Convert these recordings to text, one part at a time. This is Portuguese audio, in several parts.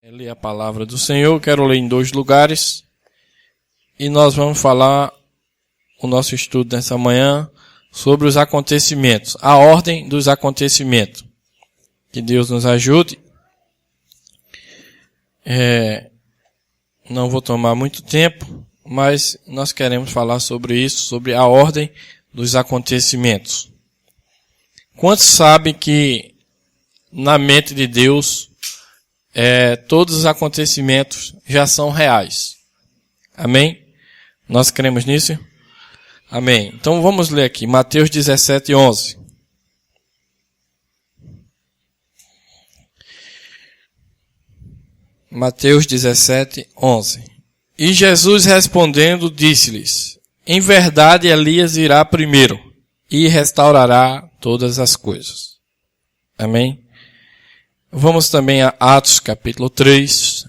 Ler a palavra do Senhor, quero ler em 2 lugares e nós vamos falar o nosso estudo nessa manhã sobre os acontecimentos, a ordem dos acontecimentos. Que Deus nos ajude. Não vou tomar muito tempo, mas nós queremos falar sobre isso, sobre a ordem dos acontecimentos. Quantos sabem que na mente de Deus todos os acontecimentos já são reais? Amém? Nós cremos nisso? Amém. Então vamos ler aqui, Mateus 17:11. Mateus 17:11. E Jesus respondendo disse-lhes: em verdade Elias irá primeiro e restaurará todas as coisas. Amém? Vamos também a Atos capítulo 3,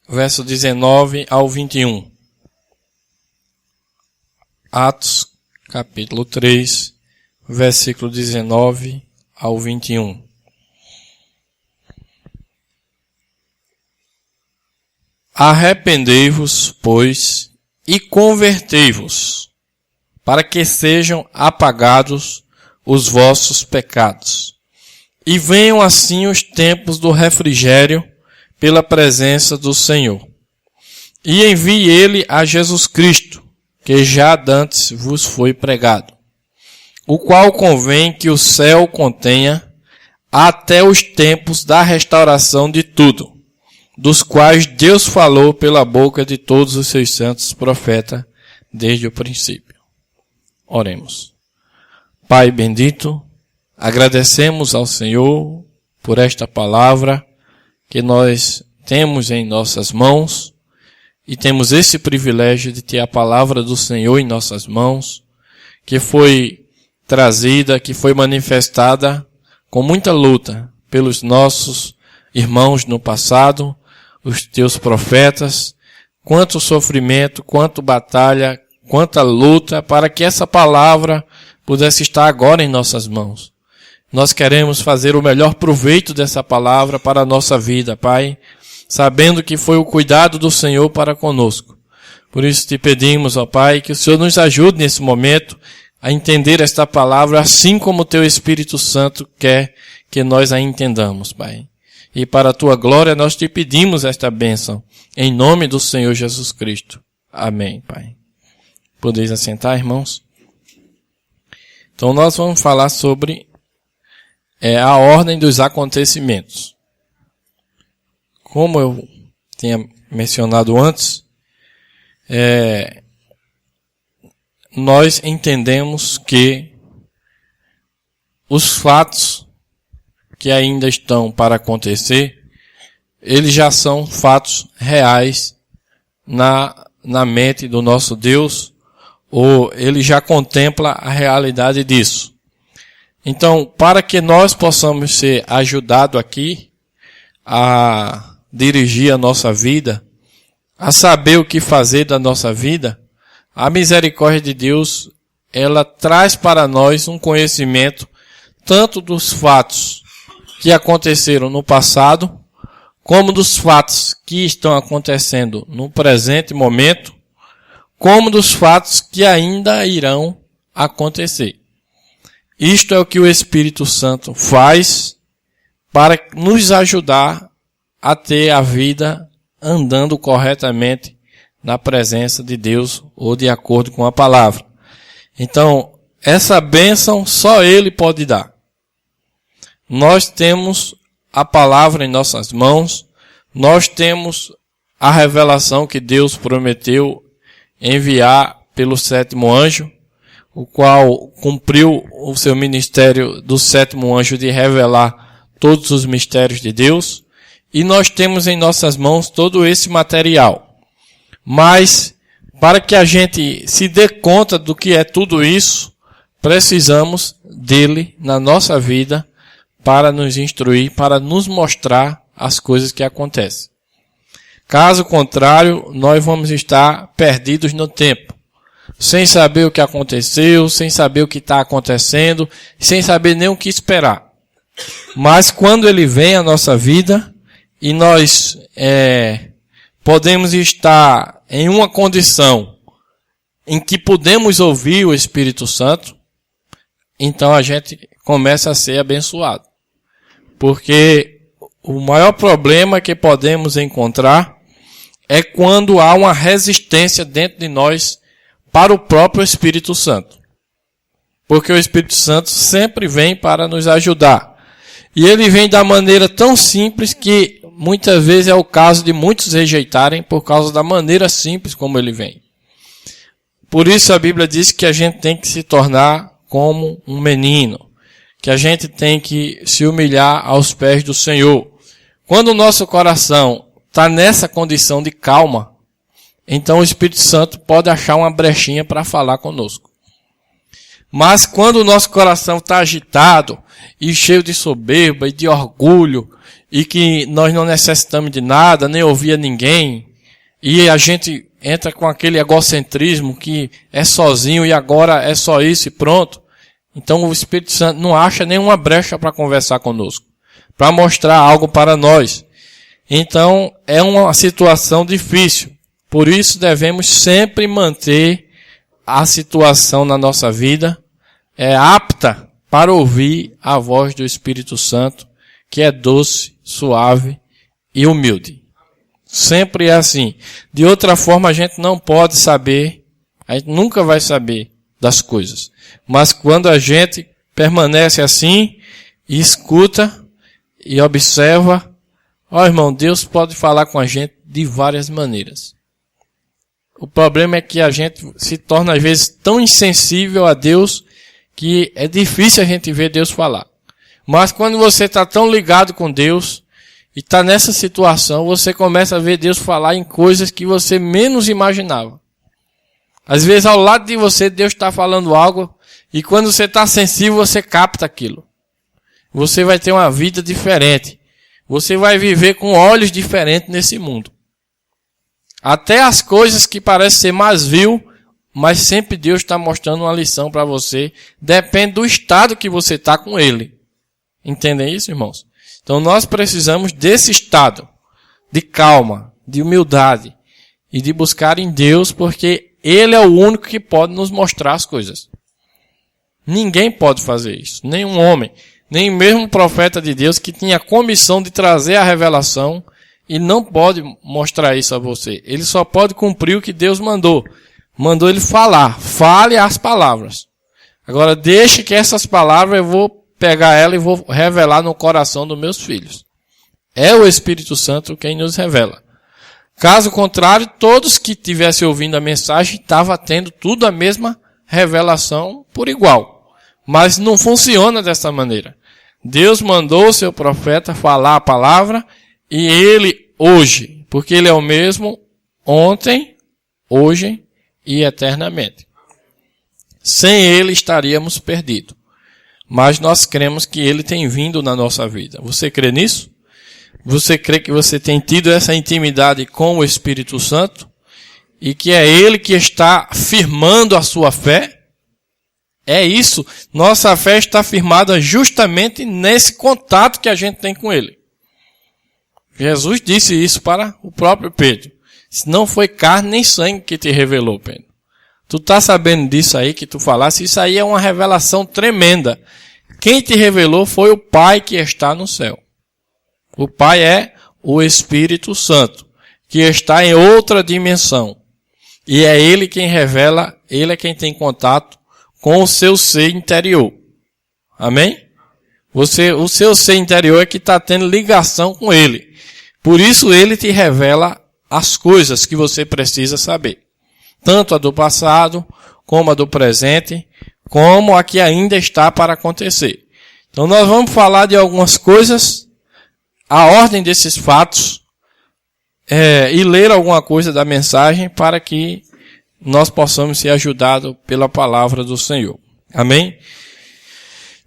verso 19 ao 21. Atos capítulo 3, versículo 19 ao 21. Arrependei-vos, pois, e convertei-vos, para que sejam apagados os vossos pecados, e venham assim os tempos do refrigério pela presença do Senhor. E envie ele a Jesus Cristo, que já dantes vos foi pregado, o qual convém que o céu contenha até os tempos da restauração de tudo, dos quais Deus falou pela boca de todos os seus santos profetas desde o princípio. Oremos. Pai bendito, agradecemos ao Senhor por esta palavra que nós temos em nossas mãos e temos esse privilégio de ter a palavra do Senhor em nossas mãos, que foi trazida, que foi manifestada com muita luta pelos nossos irmãos no passado, os teus profetas, quanto sofrimento, quanto batalha, quanta luta para que essa palavra pudesse estar agora em nossas mãos. Nós queremos fazer o melhor proveito dessa palavra para a nossa vida, Pai, sabendo que foi o cuidado do Senhor para conosco. Por isso te pedimos, ó Pai, que o Senhor nos ajude nesse momento a entender esta palavra, assim como o teu Espírito Santo quer que nós a entendamos, Pai. E para a tua glória nós te pedimos esta bênção, em nome do Senhor Jesus Cristo. Amém, Pai. Podeis assentar, irmãos? Então nós vamos falar sobre a ordem dos acontecimentos. Como eu tinha mencionado antes, nós entendemos que os fatos que ainda estão para acontecer, eles já são fatos reais na mente do nosso Deus, ou ele já contempla a realidade disso. Então, para que nós possamos ser ajudados aqui a dirigir a nossa vida, a saber o que fazer da nossa vida, a misericórdia de Deus, ela traz para nós um conhecimento tanto dos fatos que aconteceram no passado, como dos fatos que estão acontecendo no presente momento, como dos fatos que ainda irão acontecer. Isto é o que o Espírito Santo faz para nos ajudar a ter a vida andando corretamente na presença de Deus ou de acordo com a palavra. Então, essa bênção só Ele pode dar. Nós temos a palavra em nossas mãos, nós temos a revelação que Deus prometeu enviar pelo 7º anjo, o qual cumpriu o seu ministério do 7º anjo de revelar todos os mistérios de Deus, e nós temos em nossas mãos todo esse material. Mas, para que a gente se dê conta do que é tudo isso, precisamos dele na nossa vida para nos instruir, para nos mostrar as coisas que acontecem. Caso contrário, nós vamos estar perdidos no tempo, sem saber o que aconteceu, sem saber o que está acontecendo, sem saber nem o que esperar. Mas quando ele vem à nossa vida, e nós podemos estar em uma condição em que podemos ouvir o Espírito Santo, então a gente começa a ser abençoado. Porque o maior problema que podemos encontrar é quando há uma resistência dentro de nós para o próprio Espírito Santo. Porque o Espírito Santo sempre vem para nos ajudar. E ele vem da maneira tão simples que muitas vezes é o caso de muitos rejeitarem por causa da maneira simples como ele vem. Por isso a Bíblia diz que a gente tem que se tornar como um menino, que a gente tem que se humilhar aos pés do Senhor. Quando o nosso coração está nessa condição de calma, então o Espírito Santo pode achar uma brechinha para falar conosco. Mas quando o nosso coração está agitado e cheio de soberba e de orgulho, e que nós não necessitamos de nada, nem ouvir a ninguém, e a gente entra com aquele egocentrismo que é sozinho e agora é só isso e pronto, então o Espírito Santo não acha nenhuma brecha para conversar conosco, para mostrar algo para nós. Então é uma situação difícil. Por isso devemos sempre manter a situação na nossa vida apta para ouvir a voz do Espírito Santo, que é doce, suave e humilde. Sempre é assim. De outra forma a gente não pode saber, a gente nunca vai saber das coisas. Mas quando a gente permanece assim, e escuta e observa, irmão, Deus pode falar com a gente de várias maneiras. O problema é que a gente se torna às vezes tão insensível a Deus que é difícil a gente ver Deus falar. Mas quando você está tão ligado com Deus e está nessa situação, você começa a ver Deus falar em coisas que você menos imaginava. Às vezes ao lado de você Deus está falando algo e quando você está sensível você capta aquilo. Você vai ter uma vida diferente. Você vai viver com olhos diferentes nesse mundo. Até as coisas que parecem ser mais vil, mas sempre Deus está mostrando uma lição para você. Depende do estado que você está com Ele. Entendem isso, irmãos? Então nós precisamos desse estado de calma, de humildade e de buscar em Deus, porque Ele é o único que pode nos mostrar as coisas. Ninguém pode fazer isso. Nenhum homem, nem mesmo o profeta de Deus que tinha a comissão de trazer a revelação, e não pode mostrar isso a você. Ele só pode cumprir o que Deus mandou. Mandou ele falar. Fale as palavras. Agora deixe que essas palavras eu vou pegar ela e vou revelar no coração dos meus filhos. É o Espírito Santo quem nos revela. Caso contrário, todos que estivessem ouvindo a mensagem estavam tendo tudo a mesma revelação por igual. Mas não funciona dessa maneira. Deus mandou o seu profeta falar a palavra e ele hoje, porque ele é o mesmo ontem, hoje e eternamente. Sem ele estaríamos perdidos. Mas nós cremos que ele tem vindo na nossa vida. Você crê nisso? Você crê que você tem tido essa intimidade com o Espírito Santo? E que é ele que está firmando a sua fé? É isso. Nossa fé está firmada justamente nesse contato que a gente tem com ele. Jesus disse isso para o próprio Pedro. Não foi carne nem sangue que te revelou, Pedro. Tu tá sabendo disso aí que tu falasse? Isso aí é uma revelação tremenda. Quem te revelou foi o Pai que está no céu. O Pai é o Espírito Santo, que está em outra dimensão. E é Ele quem revela, Ele é quem tem contato com o seu ser interior. Amém? O seu ser interior é que está tendo ligação com Ele. Por isso Ele te revela as coisas que você precisa saber. Tanto a do passado, como a do presente, como a que ainda está para acontecer. Então nós vamos falar de algumas coisas, a ordem desses fatos, e ler alguma coisa da mensagem para que nós possamos ser ajudados pela palavra do Senhor. Amém?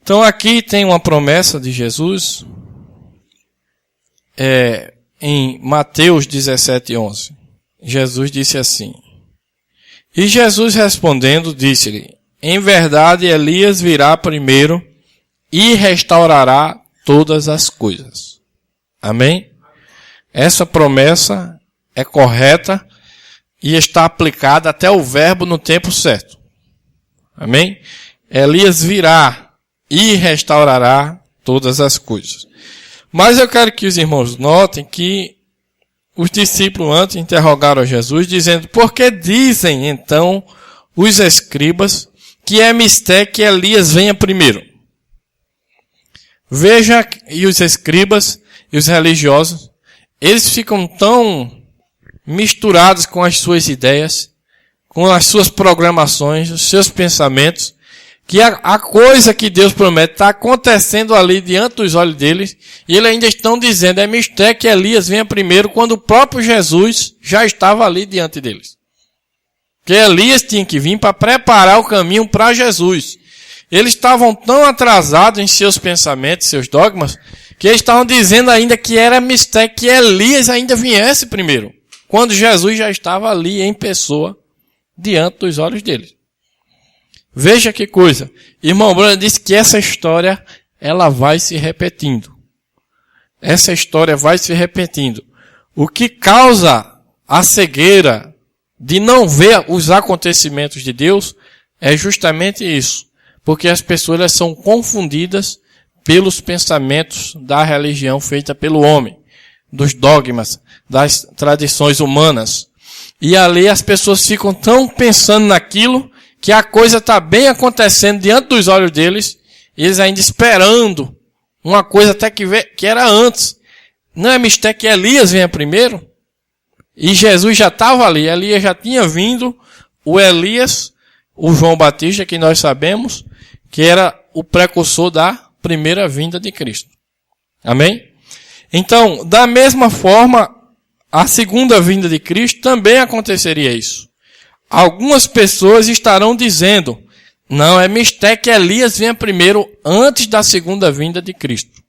Então aqui tem uma promessa de Jesus, em Mateus 17:11. Jesus disse assim: E Jesus respondendo disse-lhe: Em verdade Elias virá primeiro e restaurará todas as coisas. Amém? essa promessa é correta e está aplicada até o verbo no tempo certo. Amém? Elias virá e restaurará todas as coisas. Mas eu quero que os irmãos notem que os discípulos antes interrogaram a Jesus, dizendo: por que dizem então os escribas que é mistério que Elias venha primeiro? Veja, e os escribas e os religiosos, eles ficam tão misturados com as suas ideias, com as suas programações, os seus pensamentos, que a coisa que Deus promete está acontecendo ali diante dos olhos deles, e eles ainda estão dizendo: é mistério que Elias venha primeiro, quando o próprio Jesus já estava ali diante deles. Que Elias tinha que vir para preparar o caminho para Jesus. Eles estavam tão atrasados em seus pensamentos, seus dogmas, que eles estavam dizendo ainda que era mistério que Elias ainda viesse primeiro, quando Jesus já estava ali em pessoa, diante dos olhos deles. Veja que coisa. Irmão Bruno disse que essa história, ela vai se repetindo. Essa história vai se repetindo. O que causa a cegueira de não ver os acontecimentos de Deus é justamente isso. Porque as pessoas elas são confundidas pelos pensamentos da religião feita pelo homem, dos dogmas, das tradições humanas. E ali as pessoas ficam tão pensando naquilo que a coisa está bem acontecendo diante dos olhos deles, e eles ainda esperando uma coisa até que era antes. Não é mistério que Elias venha primeiro? E Jesus já estava ali, Elias já tinha vindo, o Elias, o João Batista, que nós sabemos, que era o precursor da primeira vinda de Cristo. Amém? Então, da mesma forma, a segunda vinda de Cristo também aconteceria isso. Algumas pessoas estarão dizendo: não, é mistério que Elias venha primeiro antes da segunda vinda de Cristo.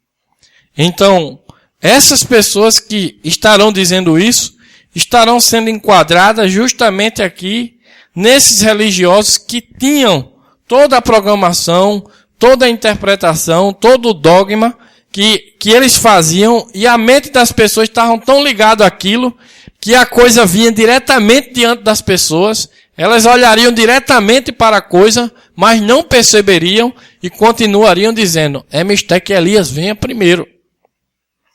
Então, essas pessoas que estarão dizendo isso, estarão sendo enquadradas justamente aqui, nesses religiosos que tinham toda a programação, toda a interpretação, todo o dogma que eles faziam, e a mente das pessoas estavam tão ligadas àquilo, que a coisa vinha diretamente diante das pessoas, elas olhariam diretamente para a coisa, mas não perceberiam e continuariam dizendo: é mistério que Elias venha primeiro.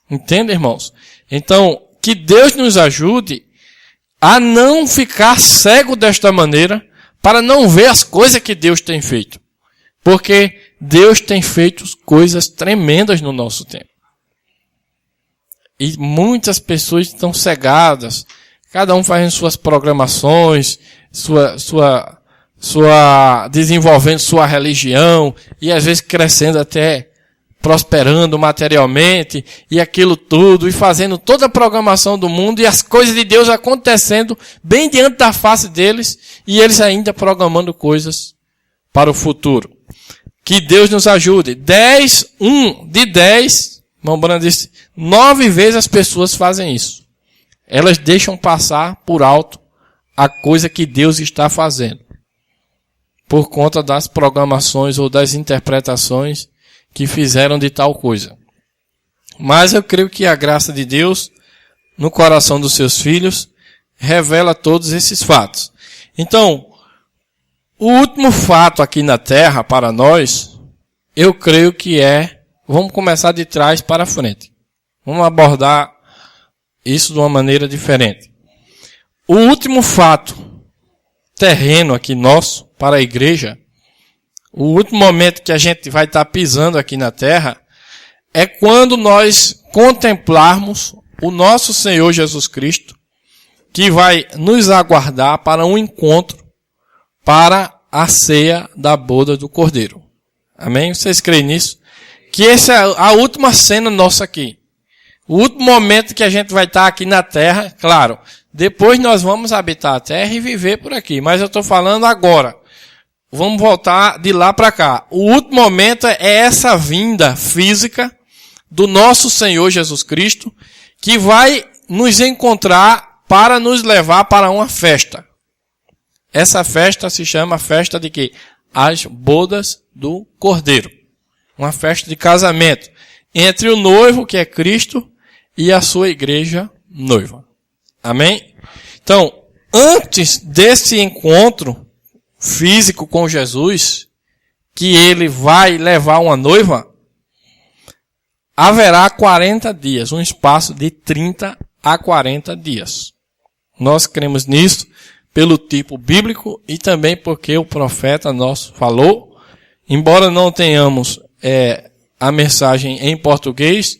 Entende, irmãos? Então, que Deus nos ajude a não ficar cego desta maneira, para não ver as coisas que Deus tem feito. Porque Deus tem feito coisas tremendas no nosso tempo. E muitas pessoas estão cegadas, cada um fazendo suas programações, desenvolvendo sua religião, e às vezes crescendo até prosperando materialmente, e aquilo tudo, e fazendo toda a programação do mundo, e as coisas de Deus acontecendo bem diante da face deles, e eles ainda programando coisas para o futuro. Que Deus nos ajude. 10, irmão Brando disse, 9 vezes as pessoas fazem isso. Elas deixam passar por alto a coisa que Deus está fazendo, por conta das programações ou das interpretações que fizeram de tal coisa. Mas eu creio que a graça de Deus, no coração dos seus filhos, revela todos esses fatos. Então, o último fato aqui na Terra, para nós, eu creio que vamos começar de trás para frente. Vamos abordar isso de uma maneira diferente. O último fato terreno aqui nosso, para a igreja, o último momento que a gente vai estar pisando aqui na terra, é quando nós contemplarmos o nosso Senhor Jesus Cristo, que vai nos aguardar para um encontro, para a ceia da boda do Cordeiro. Amém? Vocês creem nisso? Que essa é a última cena nossa aqui. O último momento que a gente vai estar aqui na terra, claro, depois nós vamos habitar a terra e viver por aqui, mas eu estou falando agora. Vamos voltar de lá para cá. O último momento é essa vinda física do nosso Senhor Jesus Cristo, que vai nos encontrar para nos levar para uma festa. Essa festa se chama festa de quê? As bodas do Cordeiro. Uma festa de casamento entre o noivo, que é Cristo, e a sua igreja noiva. Amém? Então, antes desse encontro físico com Jesus, que ele vai levar uma noiva, haverá 40 dias, um espaço de 30 a 40 dias. Nós cremos nisso pelo tipo bíblico e também porque o profeta nosso falou. Embora não tenhamos a mensagem em português,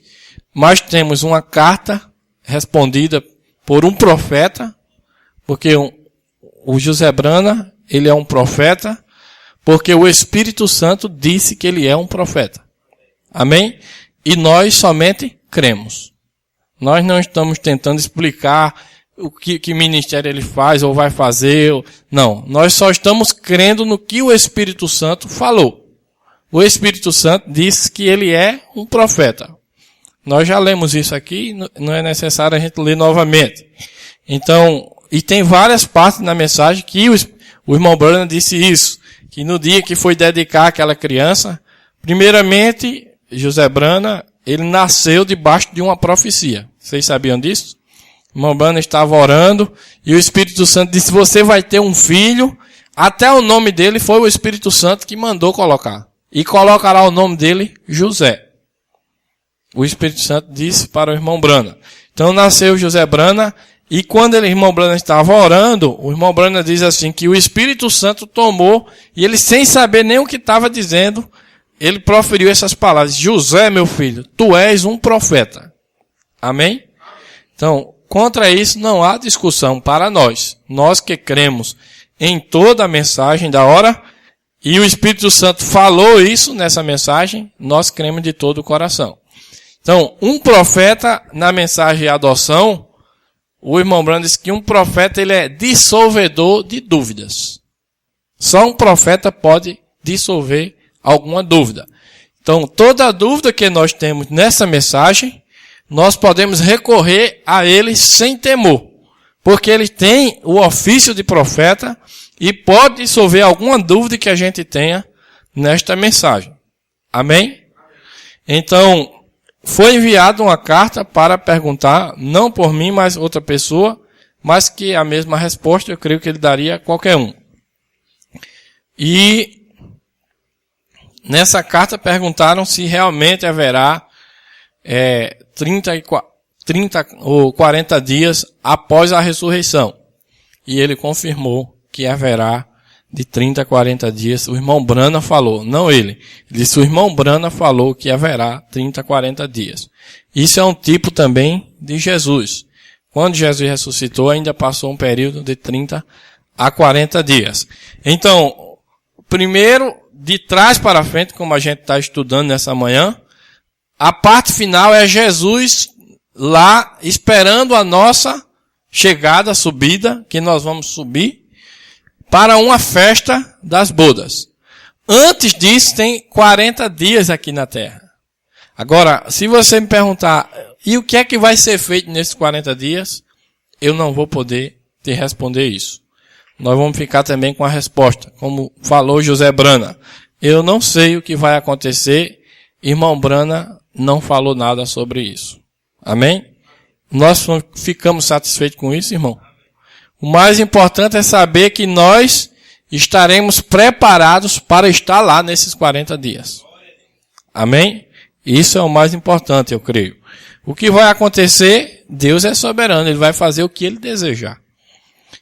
mas temos uma carta respondida por um profeta, porque o José Brana, ele é um profeta, porque o Espírito Santo disse que ele é um profeta. Amém? E nós somente cremos. Nós não estamos tentando explicar o que ministério ele faz ou vai fazer. Não, nós só estamos crendo no que o Espírito Santo falou. O Espírito Santo disse que ele é um profeta. Nós já lemos isso aqui, não é necessário a gente ler novamente. Então, e tem várias partes na mensagem que o irmão Brana disse isso, que no dia que foi dedicar aquela criança, primeiramente, José Brana, ele nasceu debaixo de uma profecia. Vocês sabiam disso? O irmão Brana estava orando e o Espírito Santo disse, você vai ter um filho, até o nome dele foi o Espírito Santo que mandou colocar. E colocará o nome dele José. O Espírito Santo disse para o irmão Brana. Então nasceu José Brana, e quando o irmão Brana estava orando, o irmão Brana diz assim, que o Espírito Santo tomou, e ele sem saber nem o que estava dizendo, ele proferiu essas palavras, José, meu filho, tu és um profeta. Amém? Então, contra isso não há discussão para nós. Nós que cremos em toda a mensagem da hora, e o Espírito Santo falou isso nessa mensagem, nós cremos de todo o coração. Então, um profeta, na mensagem de adoção, o irmão Brana disse que um profeta ele é dissolvedor de dúvidas. Só um profeta pode dissolver alguma dúvida. Então, toda dúvida que nós temos nessa mensagem, nós podemos recorrer a ele sem temor. Porque ele tem o ofício de profeta e pode dissolver alguma dúvida que a gente tenha nesta mensagem. Amém? Então, foi enviada uma carta para perguntar, não por mim, mas outra pessoa, mas que a mesma resposta eu creio que ele daria a qualquer um. E nessa carta perguntaram se realmente haverá 30 ou 40 dias após a ressurreição. E ele confirmou que haverá de 30 a 40 dias. O irmão Brana falou, não ele. Ele disse, o irmão Brana falou que haverá 30 a 40 dias. Isso é um tipo também de Jesus. Quando Jesus ressuscitou, ainda passou um período de 30 a 40 dias. Então, primeiro, de trás para frente, como a gente está estudando nessa manhã, a parte final é Jesus lá esperando a nossa chegada, subida, que nós vamos subir, para uma festa das bodas. Antes disso, tem 40 dias aqui na terra. Agora, se você me perguntar, e o que é que vai ser feito nesses 40 dias? Eu não vou poder te responder isso. Nós vamos ficar também com a resposta, como falou José Brana. Eu não sei o que vai acontecer, irmão Brana não falou nada sobre isso. Amém? Nós ficamos satisfeitos com isso, irmão? O mais importante é saber que nós estaremos preparados para estar lá nesses 40 dias. Amém? Isso é o mais importante, eu creio. O que vai acontecer, Deus é soberano, Ele vai fazer o que Ele desejar.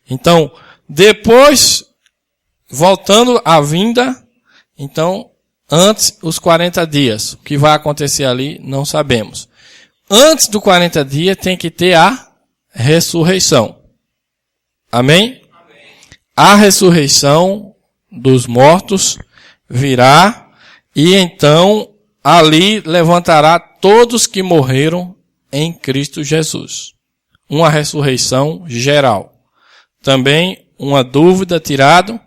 Então, depois, voltando à vinda, então, antes os 40 dias, o que vai acontecer ali, não sabemos. Antes do 40 dias, tem que ter a ressurreição. Amém? A ressurreição dos mortos virá e então ali levantará todos que morreram em Cristo Jesus. Uma ressurreição geral. Também uma dúvida tirada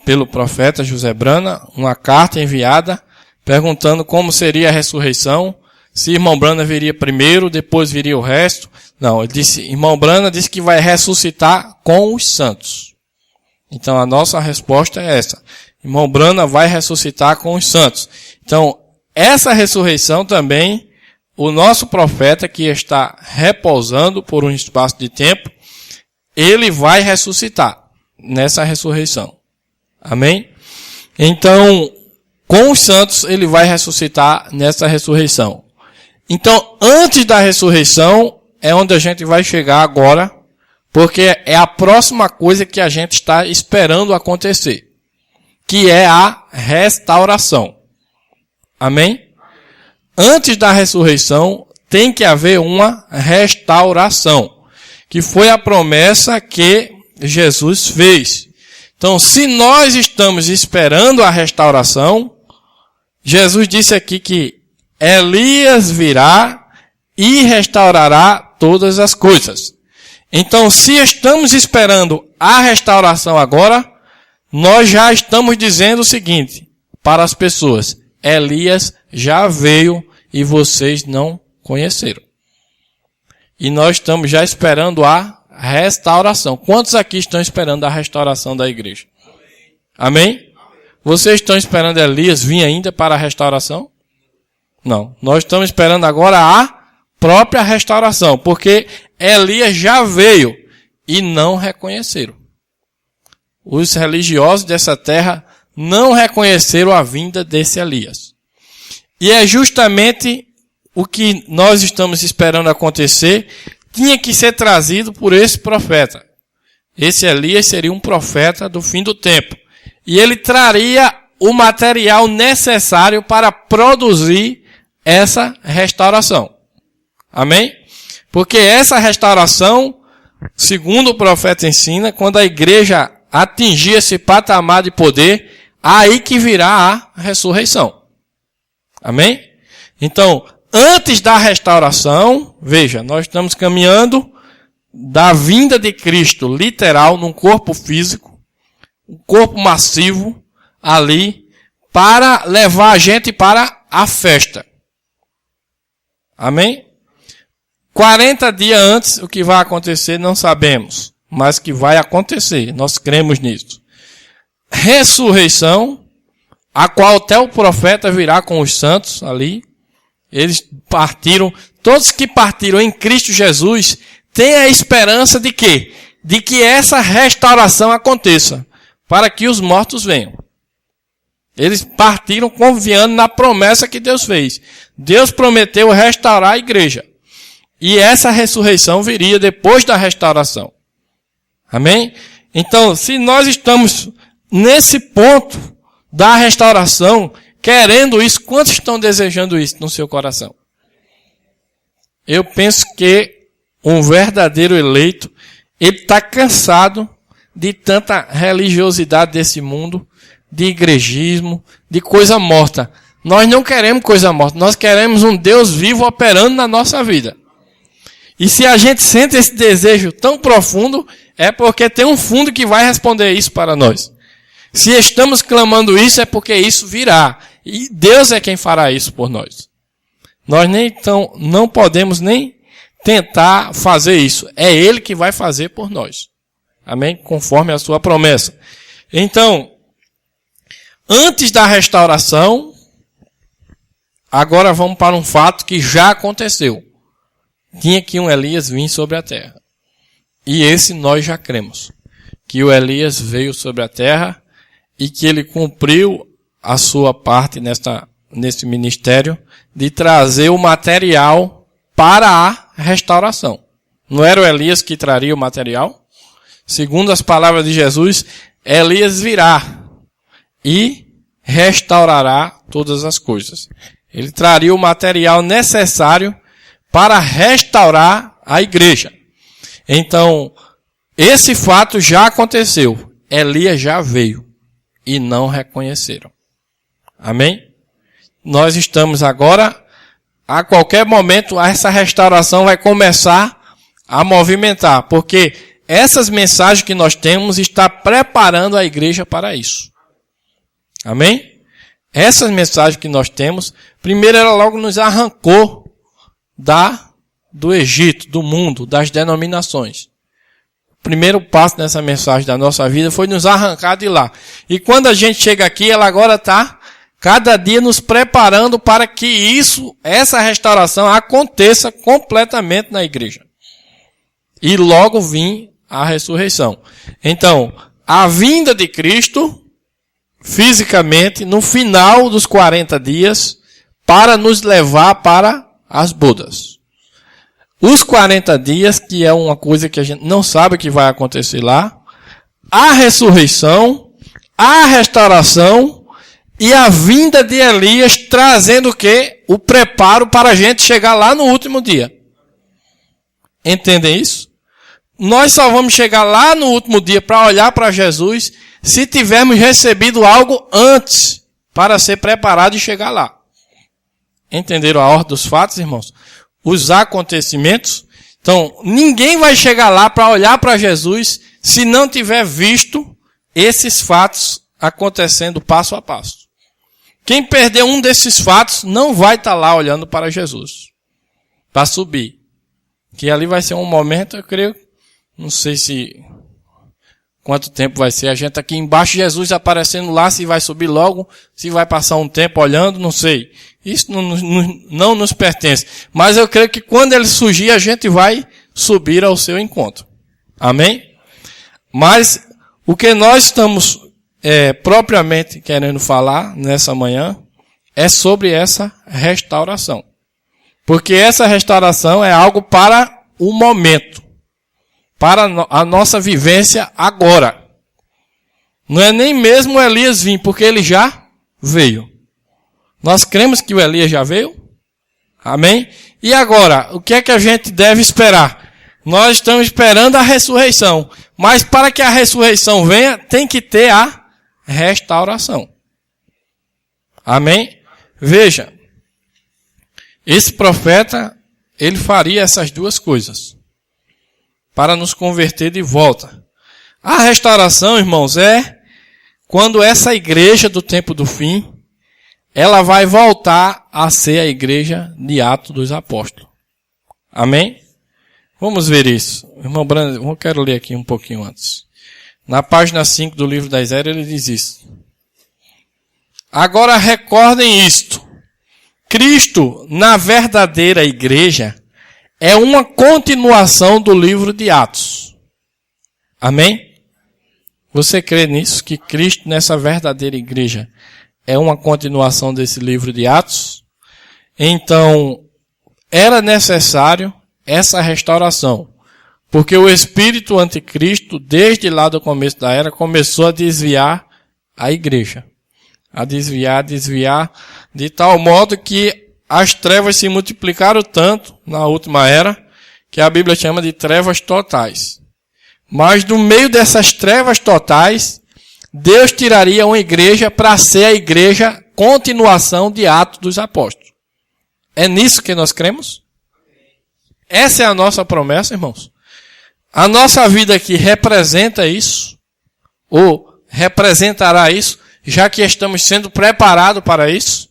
pelo profeta José Brana, uma carta enviada perguntando como seria a ressurreição, se irmão Brana viria primeiro, depois viria o resto. Não, ele disse, irmão Brana disse que vai ressuscitar com os santos. Então a nossa resposta é essa. Irmão Brana vai ressuscitar com os santos. Então, essa ressurreição também, o nosso profeta que está repousando por um espaço de tempo, ele vai ressuscitar nessa ressurreição. Amém? Então, com os santos, ele vai ressuscitar nessa ressurreição. Então, antes da ressurreição, é onde a gente vai chegar agora, porque é a próxima coisa que a gente está esperando acontecer, que é a restauração. Amém? Antes da ressurreição, tem que haver uma restauração, que foi a promessa que Jesus fez. Então, se nós estamos esperando a restauração, Jesus disse aqui que Elias virá e restaurará todas as coisas. Então, se estamos esperando a restauração agora, nós já estamos dizendo o seguinte para as pessoas: Elias já veio e vocês não conheceram. E nós estamos já esperando a restauração. Quantos aqui estão esperando a restauração da igreja? Amém? Vocês estão esperando Elias vir ainda para a restauração? Não. Nós estamos esperando agora a própria restauração, porque Elias já veio e não reconheceram. Os religiosos dessa terra não reconheceram a vinda desse Elias. E é justamente o que nós estamos esperando acontecer, tinha que ser trazido por esse profeta. Esse Elias seria um profeta do fim do tempo. E ele traria o material necessário para produzir essa restauração. Amém? Porque essa restauração, segundo o profeta ensina, quando a igreja atingir esse patamar de poder, aí que virá a ressurreição. Amém? Então, antes da restauração, veja, nós estamos caminhando da vinda de Cristo, literal, num corpo físico, um corpo massivo, ali, para levar a gente para a festa. Amém? 40 dias antes, o que vai acontecer, não sabemos, mas que vai acontecer, nós cremos nisso. Ressurreição, a qual até o profeta virá com os santos ali. Eles partiram, todos que partiram em Cristo Jesus, têm a esperança de quê? De que essa restauração aconteça, para que os mortos venham. Eles partiram confiando na promessa que Deus fez. Deus prometeu restaurar a igreja. E essa ressurreição viria depois da restauração. Amém? Então, se nós estamos nesse ponto da restauração, querendo isso, quantos estão desejando isso no seu coração? Eu penso que um verdadeiro eleito, ele está cansado de tanta religiosidade desse mundo, de igrejismo, de coisa morta. Nós não queremos coisa morta, nós queremos um Deus vivo operando na nossa vida. E se a gente sente esse desejo tão profundo, é porque tem um fundo que vai responder isso para nós. Se estamos clamando isso, é porque isso virá. E Deus é quem fará isso por nós. Nós não podemos nem tentar fazer isso. É Ele que vai fazer por nós. Amém? Conforme a sua promessa. Então, antes da restauração, agora vamos para um fato que já aconteceu. Tinha que um Elias vir sobre a terra. E esse nós já cremos. Que o Elias veio sobre a terra e que ele cumpriu a sua parte nesse ministério de trazer o material para a restauração. Não era o Elias que traria o material? Segundo as palavras de Jesus, Elias virá e restaurará todas as coisas. Ele traria o material necessário para restaurar a igreja. Então, esse fato já aconteceu. Elias já veio e não reconheceram. Amém? Nós estamos agora, a qualquer momento, essa restauração vai começar a movimentar, porque essas mensagens que nós temos está preparando a igreja para isso. Amém? Essas mensagens que nós temos, primeiro ela logo nos arrancou do Egito, do mundo, das denominações. O primeiro passo nessa mensagem da nossa vida foi nos arrancar de lá. E quando a gente chega aqui, ela agora está Cada dia nos preparando para que essa restauração aconteça completamente na igreja. E logo vir a ressurreição. Então, a vinda de Cristo, fisicamente, no final dos 40 dias, para nos levar para as bodas. Os 40 dias, que é uma coisa que a gente não sabe que vai acontecer lá, a ressurreição, a restauração e a vinda de Elias trazendo o quê? O preparo para a gente chegar lá no último dia. Entendem isso? Nós só vamos chegar lá no último dia para olhar para Jesus se tivermos recebido algo antes para ser preparado e chegar lá. Entenderam a ordem dos fatos, irmãos? Os acontecimentos. Então, ninguém vai chegar lá para olhar para Jesus se não tiver visto esses fatos acontecendo passo a passo. Quem perder um desses fatos não vai estar lá olhando para Jesus. Para subir. Que ali vai ser um momento, eu creio, não sei se quanto tempo vai ser. A gente aqui embaixo, Jesus aparecendo lá, se vai subir logo, se vai passar um tempo olhando, não sei. Isso não nos pertence. Mas eu creio que quando ele surgir, a gente vai subir ao seu encontro. Amém? Mas o que nós estamos propriamente querendo falar nessa manhã é sobre essa restauração. Porque essa restauração é algo para o momento. Para a nossa vivência agora. Não é nem mesmo o Elias vir, porque ele já veio. Nós cremos que o Elias já veio? Amém? E agora, o que é que a gente deve esperar? Nós estamos esperando a ressurreição. Mas para que a ressurreição venha, tem que ter a restauração. Amém? Veja, esse profeta, ele faria essas duas coisas para nos converter de volta. A restauração, irmãos, é quando essa igreja do tempo do fim, ela vai voltar a ser a igreja de Atos dos Apóstolos. Amém? Vamos ver isso. Irmão Brando, eu quero ler aqui um pouquinho antes. Na página 5 do livro da Isaías, ele diz isso. Agora recordem isto. Cristo, na verdadeira igreja, é uma continuação do livro de Atos. Amém? Você crê nisso? Que Cristo, nessa verdadeira igreja, é uma continuação desse livro de Atos? Então, era necessário essa restauração. Porque o espírito anticristo, desde lá do começo da era, começou a desviar a igreja. A desviar, de tal modo que as trevas se multiplicaram tanto na última era, que a Bíblia chama de trevas totais. Mas no meio dessas trevas totais, Deus tiraria uma igreja para ser a igreja continuação de Atos dos Apóstolos. É nisso que nós cremos? Essa é a nossa promessa, irmãos. A nossa vida aqui representa isso, ou representará isso, já que estamos sendo preparados para isso.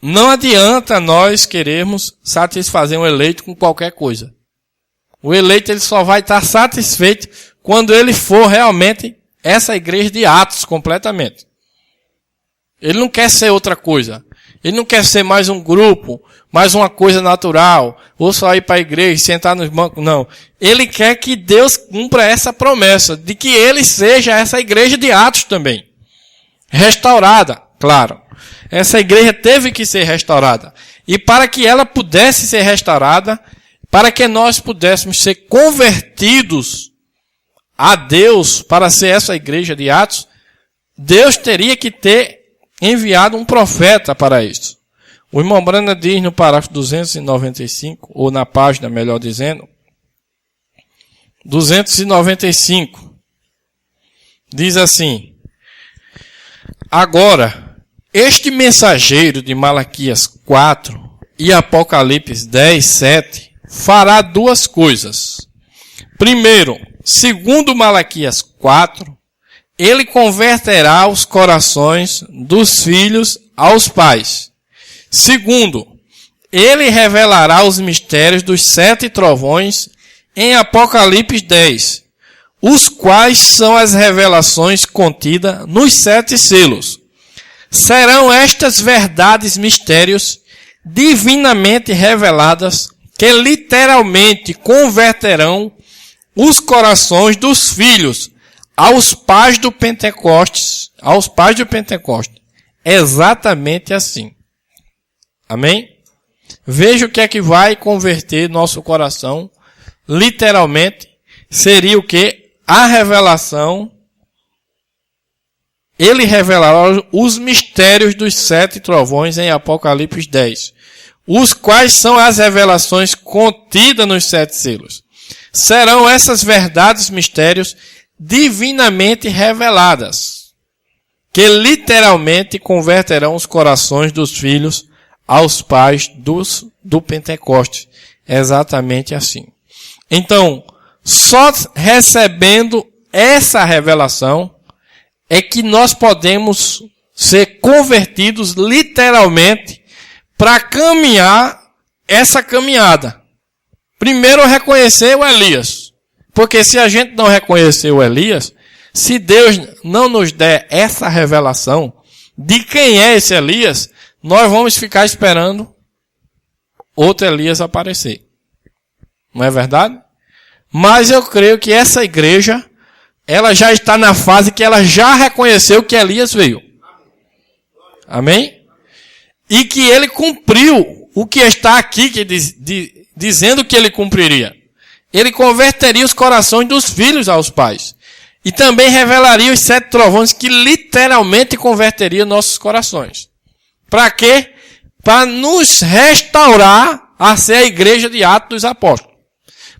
Não adianta nós querermos satisfazer um eleito com qualquer coisa. O eleito ele só vai estar satisfeito quando ele for realmente essa igreja de Atos completamente. Ele não quer ser outra coisa. Ele não quer ser mais um grupo, mais uma coisa natural, ou só ir para a igreja, sentar nos bancos, não. Ele quer que Deus cumpra essa promessa, de que ele seja essa igreja de Atos também. Restaurada, claro. Essa igreja teve que ser restaurada. E para que ela pudesse ser restaurada, para que nós pudéssemos ser convertidos a Deus para ser essa igreja de Atos, Deus teria que ter enviado um profeta para isso. O irmão Brana diz no parágrafo 295, ou na página, melhor dizendo, 295, diz assim: agora, este mensageiro de Malaquias 4 e Apocalipse 10, 7, fará duas coisas. Primeiro, segundo Malaquias 4, ele converterá os corações dos filhos aos pais. Segundo, ele revelará os mistérios dos 7 trovões em Apocalipse 10, os quais são as revelações contidas nos 7 selos. serão estas verdades, mistérios, divinamente reveladas, que literalmente converterão os corações dos filhos aos pais do Pentecostes, exatamente assim. Amém? Veja o que é que vai converter nosso coração, literalmente, seria o que? A revelação. Ele revelará os mistérios dos 7 trovões em Apocalipse 10, os quais são as revelações contidas nos 7 selos. Serão essas verdades, mistérios, divinamente reveladas, que literalmente converterão os corações dos filhos aos pais do Pentecostes. Exatamente assim. Então, só recebendo essa revelação é que nós podemos ser convertidos literalmente para caminhar essa caminhada. Primeiro, reconhecer o Elias. Porque se a gente não reconhecer o Elias, se Deus não nos der essa revelação de quem é esse Elias, nós vamos ficar esperando outro Elias aparecer. Não é verdade? Mas eu creio que essa igreja, ela já está na fase que ela já reconheceu que Elias veio. Amém? E que ele cumpriu o que está aqui, dizendo que ele cumpriria. Ele converteria os corações dos filhos aos pais. E também revelaria os 7 trovões que literalmente converteria nossos corações. Para quê? Para nos restaurar a ser a igreja de Atos dos Apóstolos.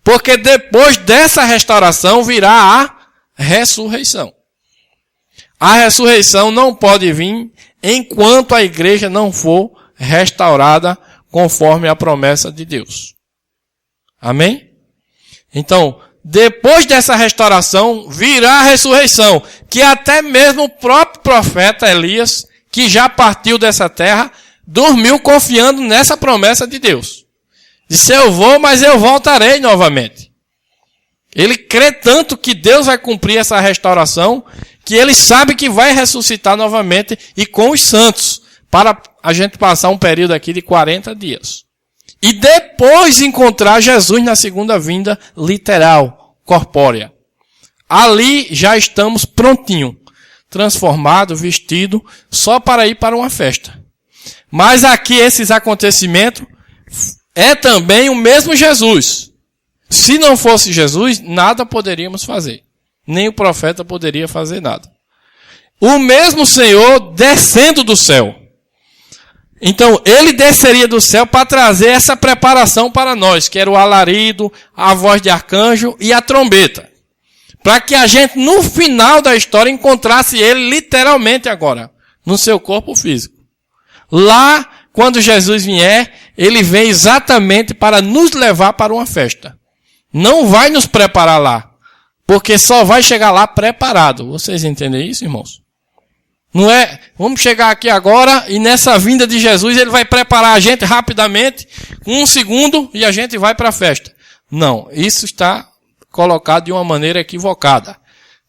Porque depois dessa restauração virá a ressurreição. A ressurreição não pode vir enquanto a igreja não for restaurada conforme a promessa de Deus. Amém? Então, depois dessa restauração, virá a ressurreição, que até mesmo o próprio profeta Elias, que já partiu dessa terra, dormiu confiando nessa promessa de Deus. Disse, eu vou, mas eu voltarei novamente. Ele crê tanto que Deus vai cumprir essa restauração, que ele sabe que vai ressuscitar novamente e com os santos, para a gente passar um período aqui de 40 dias. E depois encontrar Jesus na segunda vinda literal, corpórea. Ali já estamos prontinho, transformado, vestido, só para ir para uma festa. Mas aqui esses acontecimentos é também o mesmo Jesus. Se não fosse Jesus, nada poderíamos fazer. Nem o profeta poderia fazer nada. O mesmo Senhor descendo do céu. Então, ele desceria do céu para trazer essa preparação para nós, que era o alarido, a voz de arcanjo e a trombeta. Para que a gente, no final da história, encontrasse ele literalmente agora, no seu corpo físico. Lá, quando Jesus vier, ele vem exatamente para nos levar para uma festa. Não vai nos preparar lá, porque só vai chegar lá preparado. Vocês entendem isso, irmãos? Não é, vamos chegar aqui agora e nessa vinda de Jesus ele vai preparar a gente rapidamente, 1 segundo, e a gente vai para a festa. Não, isso está colocado de uma maneira equivocada.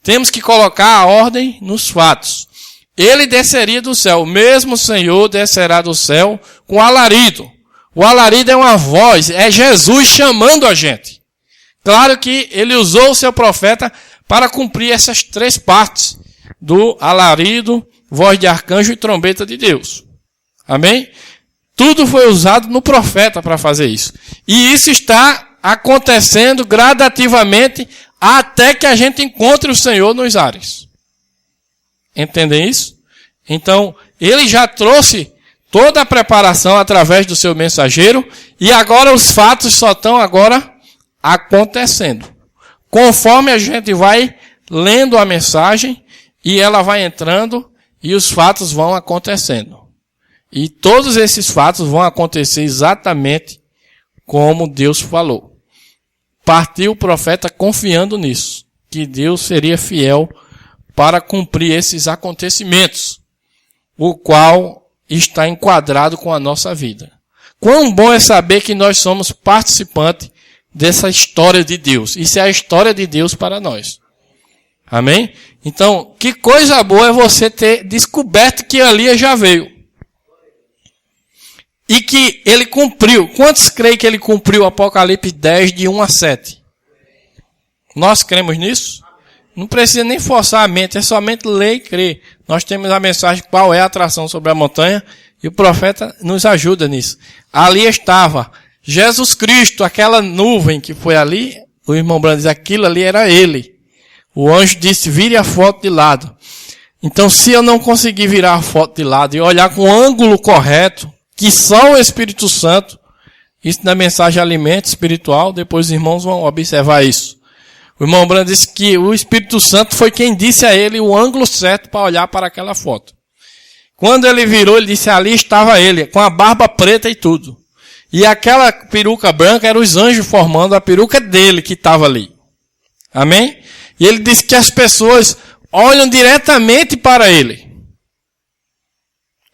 Temos que colocar a ordem nos fatos. Ele desceria do céu, o mesmo Senhor descerá do céu com alarido. O alarido é uma voz, é Jesus chamando a gente. Claro que ele usou o seu profeta para cumprir essas 3 partes do alarido, voz de arcanjo e trombeta de Deus. Amém? Tudo foi usado no profeta para fazer isso. E isso está acontecendo gradativamente até que a gente encontre o Senhor nos ares. Entendem isso? Então, ele já trouxe toda a preparação através do seu mensageiro e agora os fatos só estão agora acontecendo. Conforme a gente vai lendo a mensagem e ela vai entrando e os fatos vão acontecendo. E todos esses fatos vão acontecer exatamente como Deus falou. Partiu o profeta confiando nisso, que Deus seria fiel para cumprir esses acontecimentos, o qual está enquadrado com a nossa vida. Quão bom é saber que nós somos participantes dessa história de Deus. Isso é a história de Deus para nós. Amém? Então, que coisa boa é você ter descoberto que Elias já veio. E que ele cumpriu. Quantos creem que ele cumpriu o Apocalipse 10, de 1 a 7? Nós cremos nisso? Não precisa nem forçar a mente, é somente ler e crer. Nós temos a mensagem qual é a atração sobre a montanha e o profeta nos ajuda nisso. Ali estava Jesus Cristo, aquela nuvem que foi ali, o irmão Brando diz, aquilo ali era ele. O anjo disse, vire a foto de lado. Então, se eu não conseguir virar a foto de lado e olhar com o ângulo correto, que só o Espírito Santo, isso na mensagem alimento espiritual, depois os irmãos vão observar isso. O irmão Brando disse que o Espírito Santo foi quem disse a ele o ângulo certo para olhar para aquela foto. Quando ele virou, ele disse, ali estava ele, com a barba preta e tudo. E aquela peruca branca eram os anjos formando a peruca dele que estava ali. Amém? E ele disse que as pessoas olham diretamente para ele.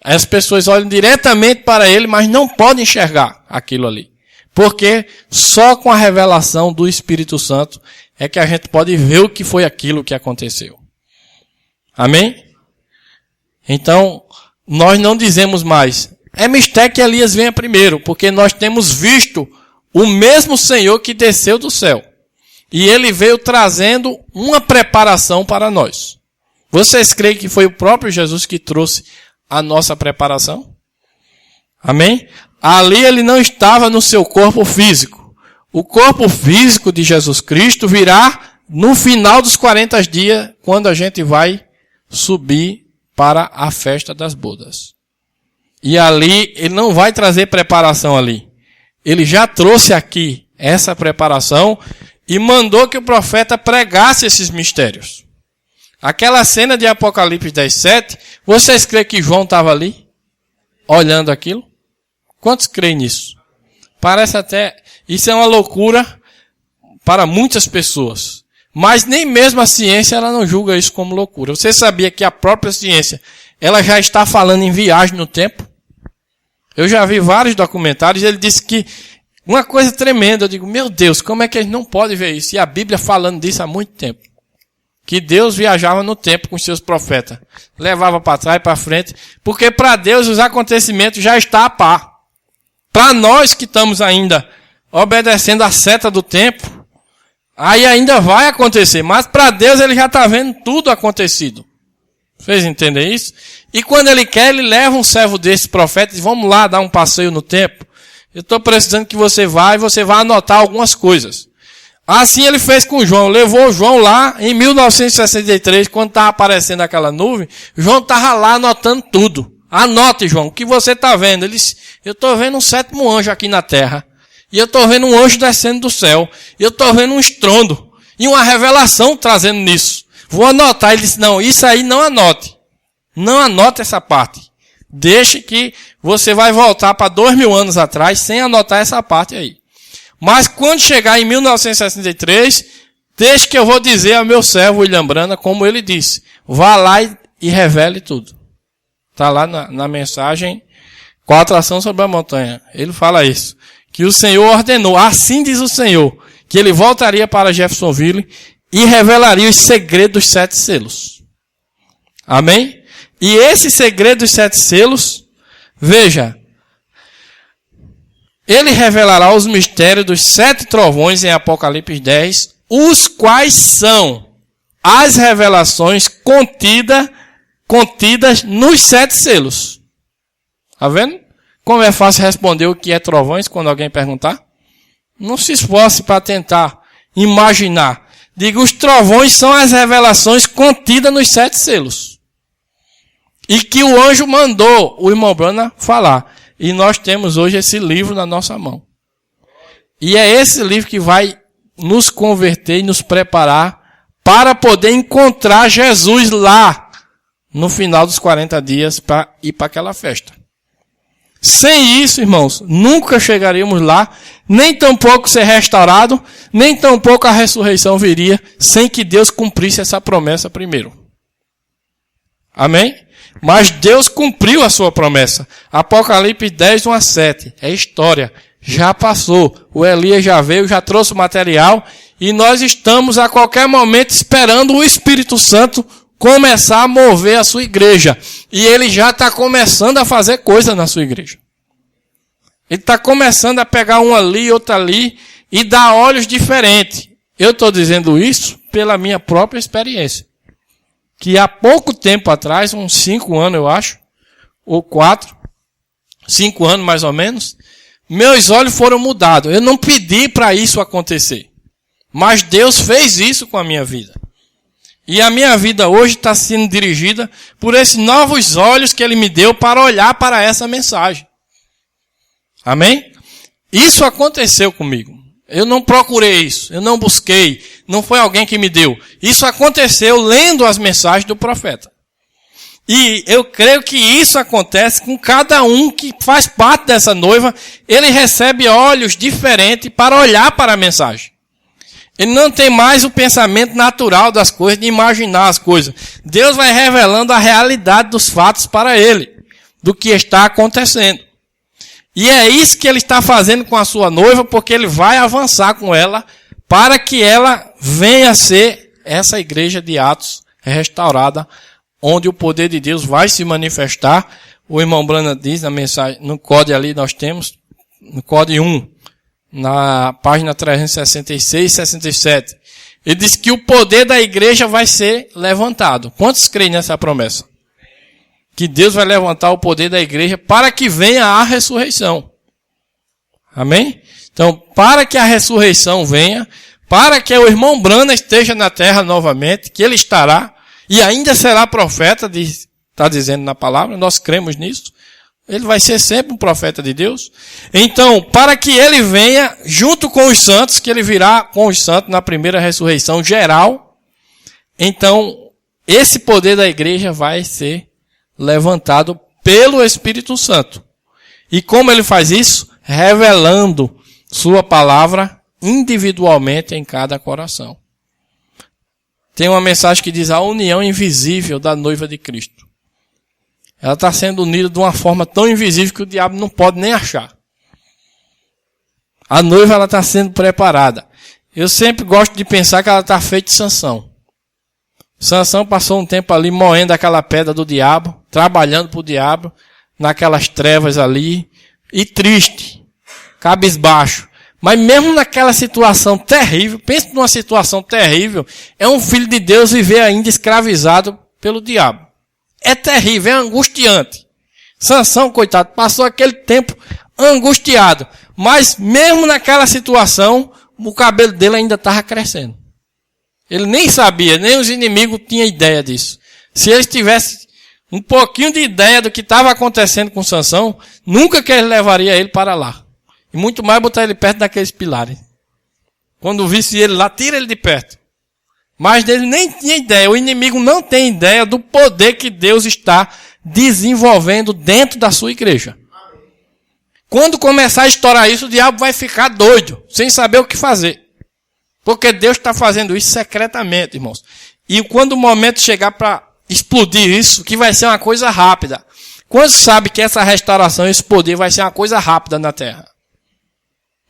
As pessoas olham diretamente para ele, mas não podem enxergar aquilo ali. Porque só com a revelação do Espírito Santo é que a gente pode ver o que foi aquilo que aconteceu. Amém? Então, nós não dizemos mais, é mistério que Elias venha primeiro, porque nós temos visto o mesmo Senhor que desceu do céu. E ele veio trazendo uma preparação para nós. Vocês creem que foi o próprio Jesus que trouxe a nossa preparação? Amém? Ali ele não estava no seu corpo físico. O corpo físico de Jesus Cristo virá no final dos 40 dias, quando a gente vai subir para a festa das bodas. E ali, ele não vai trazer preparação ali. Ele já trouxe aqui essa preparação e mandou que o profeta pregasse esses mistérios. Aquela cena de Apocalipse 10:7, vocês creem que João estava ali, olhando aquilo? Quantos creem nisso? Parece até, isso é uma loucura para muitas pessoas. Mas nem mesmo a ciência, ela não julga isso como loucura. Você sabia que a própria ciência, ela já está falando em viagem no tempo? Eu já vi vários documentários, ele disse que uma coisa tremenda, eu digo, meu Deus, como é que eles não podem ver isso? E a Bíblia falando disso há muito tempo. Que Deus viajava no tempo com seus profetas. Levava para trás e para frente. Porque para Deus os acontecimentos já estão a par. Para nós que estamos ainda obedecendo a seta do tempo, aí ainda vai acontecer. Mas para Deus ele já está vendo tudo acontecido. Vocês entendem isso? E quando ele quer, ele leva um servo desse profeta e diz, vamos lá dar um passeio no tempo. Eu estou precisando que você vá e você vai anotar algumas coisas. Assim ele fez com João. Levou João lá em 1963, quando estava aparecendo aquela nuvem. João estava lá anotando tudo. Anote, João, o que você está vendo? Ele disse, eu estou vendo um sétimo anjo aqui na terra. E eu estou vendo um anjo descendo do céu. E eu estou vendo um estrondo. E uma revelação trazendo nisso. Vou anotar. Ele disse, não, isso aí não anote. Não anote essa parte. Deixe que você vai voltar para 2000 anos atrás sem anotar essa parte aí. Mas quando chegar em 1963, deixe que eu vou dizer ao meu servo William Brana, como ele disse. Vá lá e revele tudo. Está lá na mensagem, com a atração sobre a montanha. Ele fala isso. Que o Senhor ordenou, assim diz o Senhor, que ele voltaria para Jeffersonville e revelaria os segredos dos 7 selos. Amém? E esse segredo dos 7 selos, veja, ele revelará os mistérios dos 7 trovões em Apocalipse 10, os quais são as revelações contidas nos 7 selos. Está vendo? Como é fácil responder o que é trovões quando alguém perguntar? Não se esforce para tentar imaginar. Diga, os trovões são as revelações contidas nos 7 selos. E que o anjo mandou o irmão Brana falar. E nós temos hoje esse livro na nossa mão. E é esse livro que vai nos converter e nos preparar para poder encontrar Jesus lá no final dos 40 dias para ir para aquela festa. Sem isso, irmãos, nunca chegaríamos lá, nem tampouco ser restaurado, nem tampouco a ressurreição viria, sem que Deus cumprisse essa promessa primeiro. Amém? Mas Deus cumpriu a sua promessa. Apocalipse 10, 1 a 7. É história. já passou. O Elias já veio, já trouxe o material e nós estamos a qualquer momento esperando o Espírito Santo começar a mover a sua igreja. E ele já está começando a fazer coisa na sua igreja. Ele está começando a pegar um ali, outro ali e dar olhos diferentes. Eu estou dizendo isso pela minha própria experiência. Que há pouco tempo atrás, uns 5 anos eu acho, ou 4, 5 anos mais ou menos, meus olhos foram mudados. Eu não pedi para isso acontecer. Mas Deus fez isso com a minha vida. E a minha vida hoje está sendo dirigida por esses novos olhos que Ele me deu para olhar para essa mensagem. Amém? Isso aconteceu comigo. Eu não procurei isso. Eu não busquei. Não foi alguém que me deu. Isso aconteceu lendo as mensagens do profeta. E eu creio que isso acontece com cada um que faz parte dessa noiva. Ele recebe olhos diferentes para olhar para a mensagem. Ele não tem mais o pensamento natural das coisas, de imaginar as coisas. Deus vai revelando a realidade dos fatos para ele, do que está acontecendo. E é isso que ele está fazendo com a sua noiva, porque ele vai avançar com ela, para que ela venha a ser essa igreja de Atos restaurada, onde o poder de Deus vai se manifestar. O irmão Brana diz na mensagem, no código ali nós temos, no código 1, na página 366 e 67. Ele diz que o poder da igreja vai ser levantado. Quantos creem nessa promessa? Que Deus vai levantar o poder da igreja para que venha a ressurreição. Amém? Então, para que a ressurreição venha, para que o irmão Brana esteja na terra novamente, que ele estará, e ainda será profeta, está dizendo na palavra, nós cremos nisso. Ele vai ser sempre um profeta de Deus. Então, para que ele venha junto com os santos, que ele virá com os santos na primeira ressurreição geral, então, esse poder da igreja vai ser levantado pelo Espírito Santo. E como ele faz isso? Revelando sua palavra individualmente em cada coração. Tem uma mensagem que diz a união invisível da noiva de Cristo. Ela está sendo unida de uma forma tão invisível que o diabo não pode nem achar. A noiva ela está sendo preparada. Eu sempre gosto de pensar que ela está feita de Sansão. Sansão passou um tempo ali moendo aquela pedra do diabo, trabalhando para o diabo, naquelas trevas ali, e triste, cabisbaixo. Mas mesmo naquela situação terrível, pense numa situação terrível, é um filho de Deus viver ainda escravizado pelo diabo. É terrível, é angustiante. Sansão, coitado, passou aquele tempo angustiado. Mas mesmo naquela situação, o cabelo dele ainda estava crescendo. Ele nem sabia, nem os inimigos tinham ideia disso. Se eles tivessem um pouquinho de ideia do que estava acontecendo com Sansão, nunca que ele levaria ele para lá. E muito mais botar ele perto daqueles pilares. Quando visse ele lá, tira ele de perto. Mas ele nem tinha ideia, o inimigo não tem ideia do poder que Deus está desenvolvendo dentro da sua igreja. Quando começar a estourar isso, o diabo vai ficar doido, sem saber o que fazer. Porque Deus está fazendo isso secretamente, irmãos. E quando o momento chegar para explodir isso, que vai ser uma coisa rápida. Quando sabe que essa restauração, esse poder vai ser uma coisa rápida na terra?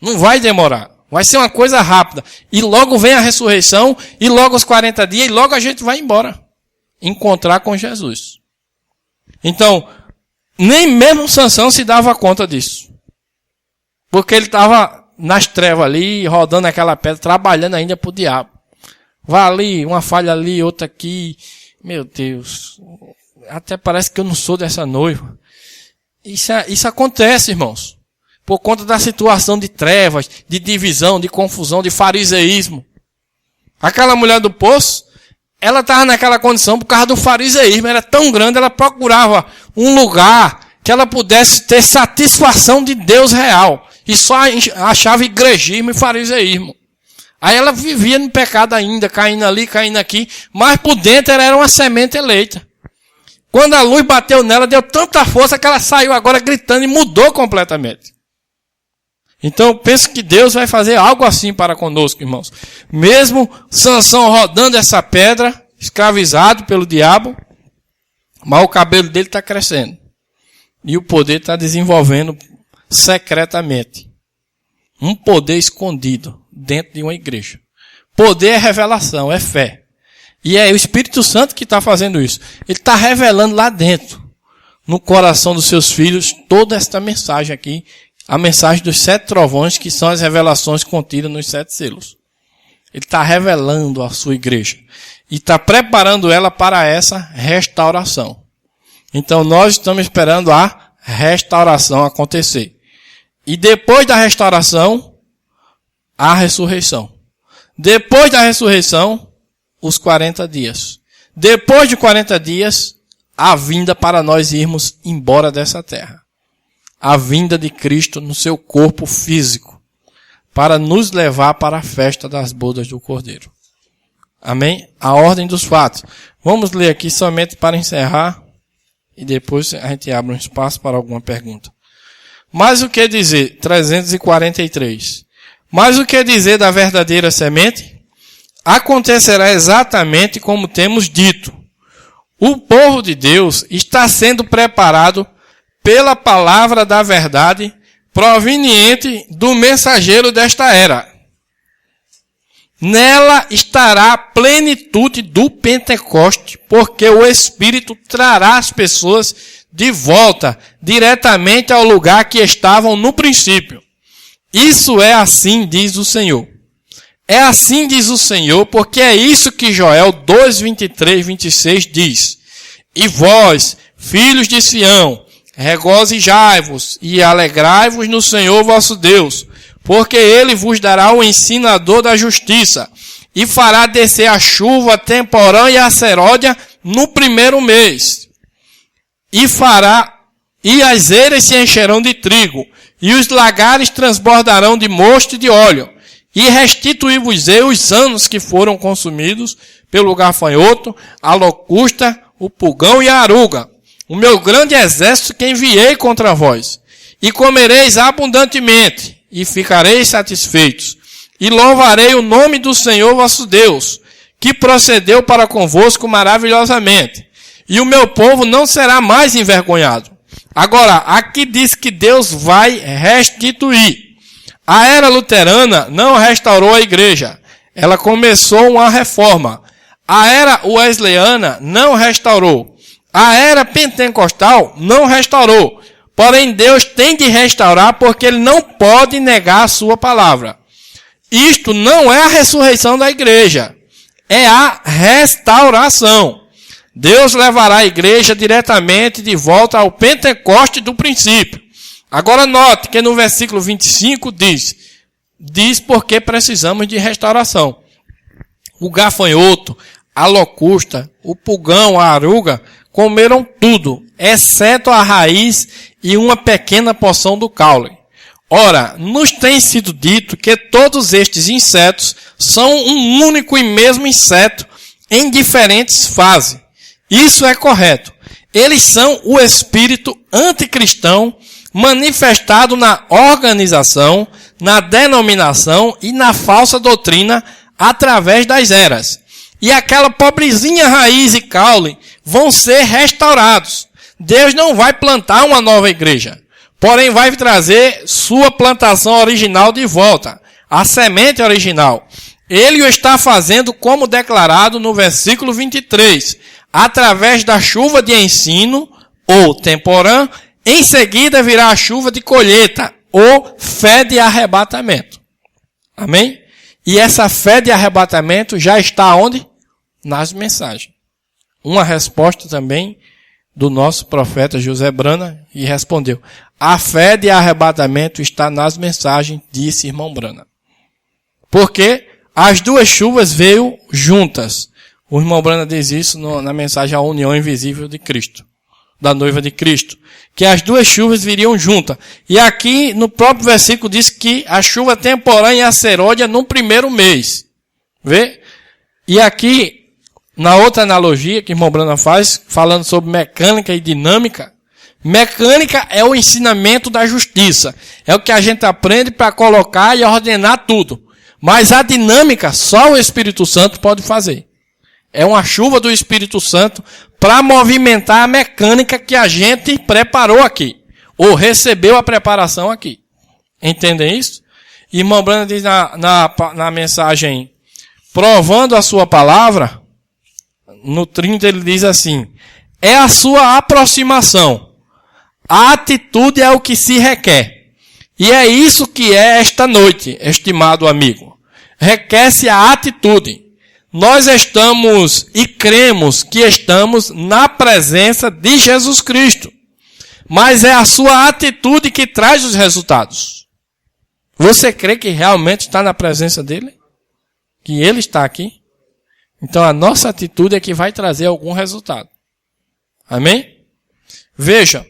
Não vai demorar. Vai ser uma coisa rápida. E logo vem a ressurreição, e logo os 40 dias, e logo a gente vai embora. Encontrar com Jesus. Então, nem mesmo Sansão se dava conta disso. Porque ele estava nas trevas ali, rodando aquela pedra, trabalhando ainda para o diabo. Vai ali, uma falha ali, outra aqui. Meu Deus. Até parece que eu não sou dessa noiva. Isso acontece, irmãos. Por conta da situação de trevas, de divisão, de confusão, de fariseísmo. Aquela mulher do poço, ela estava naquela condição por causa do fariseísmo. Era tão grande, ela procurava um lugar que ela pudesse ter satisfação de Deus real. E só achava igrejismo e fariseísmo. Aí ela vivia no pecado ainda, caindo ali, caindo aqui. Mas por dentro ela era uma semente eleita. Quando a luz bateu nela, deu tanta força que ela saiu agora gritando e mudou completamente. Então eu penso que Deus vai fazer algo assim para conosco, irmãos. Mesmo Sansão rodando essa pedra, escravizado pelo diabo, mas o cabelo dele está crescendo. E o poder está desenvolvendo secretamente. um poder escondido dentro de uma igreja. Poder é revelação, é fé. E é o Espírito Santo que está fazendo isso. Ele está revelando lá dentro, no coração dos seus filhos, toda esta mensagem aqui, a mensagem dos 7 trovões, que são as revelações contidas nos 7 selos. Ele está revelando a sua igreja. E está preparando ela para essa restauração. Então nós estamos esperando a restauração acontecer. E depois da restauração, a ressurreição. Depois da ressurreição, os 40 dias. Depois de 40 dias, a vinda para nós irmos embora dessa terra. A vinda de Cristo no seu corpo físico, para nos levar para a festa das bodas do Cordeiro. Amém? A ordem dos fatos. Vamos ler aqui somente para encerrar, e depois a gente abre um espaço para alguma pergunta. Mas o que dizer? 343. Mas o que dizer da verdadeira semente? Acontecerá exatamente como temos dito. O povo de Deus está sendo preparado pela palavra da verdade proveniente do mensageiro desta era. Nela estará a plenitude do Pentecoste, porque o Espírito trará as pessoas de volta diretamente ao lugar que estavam no princípio. Isso é assim, diz o Senhor. É assim, diz o Senhor, porque é isso que Joel 2, 23, 26 diz. E vós, filhos de Sião, regozijai-vos e alegrai-vos no Senhor vosso Deus, porque ele vos dará o ensinador da justiça, e fará descer a chuva, a temporã e a seródia no primeiro mês. E as eiras se encherão de trigo, e os lagares transbordarão de mosto e de óleo. E restituir-vos-ei os anos que foram consumidos pelo gafanhoto, a locusta, o pulgão e a aruga, o meu grande exército que enviei contra vós. E comereis abundantemente, e ficareis satisfeitos. E louvarei o nome do Senhor vosso Deus, que procedeu para convosco maravilhosamente. E o meu povo não será mais envergonhado. Agora, aqui diz que Deus vai restituir. A era luterana não restaurou a igreja. Ela começou uma reforma. A era wesleyana não restaurou. A era pentecostal não restaurou. Porém, Deus tem de restaurar porque Ele não pode negar a sua palavra. Isto não é a ressurreição da igreja. É a restauração. Deus levará a igreja diretamente de volta ao Pentecoste do princípio. Agora note que no versículo 25 diz porque precisamos de restauração. O gafanhoto, a locusta, o pulgão, a aruga, comeram tudo, exceto a raiz e uma pequena porção do caule. Ora, nos tem sido dito que todos estes insetos são um único e mesmo inseto em diferentes fases. Isso é correto. Eles são o espírito anticristão manifestado na organização, na denominação e na falsa doutrina através das eras. E aquela pobrezinha raiz e caule vão ser restaurados. Deus não vai plantar uma nova igreja, porém vai trazer sua plantação original de volta, a semente original. Ele o está fazendo como declarado no versículo 23, através da chuva de ensino, ou temporã. Em seguida virá a chuva de colheita, ou fé de arrebatamento. Amém? E essa fé de arrebatamento já está onde? Nas mensagens. Uma resposta também do nosso profeta José Brana, e respondeu: a fé de arrebatamento está nas mensagens, disse irmão Brana. Porque as duas chuvas veio juntas. O irmão Brana diz isso na mensagem A União Invisível de Cristo, da noiva de Cristo, que as duas chuvas viriam juntas. E aqui no próprio versículo diz que a chuva temporã e a seródia no primeiro mês. Vê? E aqui, na outra analogia que o irmão Brana faz, falando sobre mecânica e dinâmica, mecânica é o ensinamento da justiça. É o que a gente aprende para colocar e ordenar tudo. Mas a dinâmica só o Espírito Santo pode fazer. É uma chuva do Espírito Santo para movimentar a mecânica que a gente preparou aqui. Ou recebeu a preparação aqui. Entendem isso? Irmão Branham diz na mensagem, provando a sua palavra, no 30 ele diz assim, é a sua aproximação. A atitude é o que se requer. E é isso que é esta noite, estimado amigo. Requer-se a atitude. Nós estamos e cremos que estamos na presença de Jesus Cristo. Mas é a sua atitude que traz os resultados. Você crê que realmente está na presença dele? Que ele está aqui? Então a nossa atitude é que vai trazer algum resultado. Amém? Veja.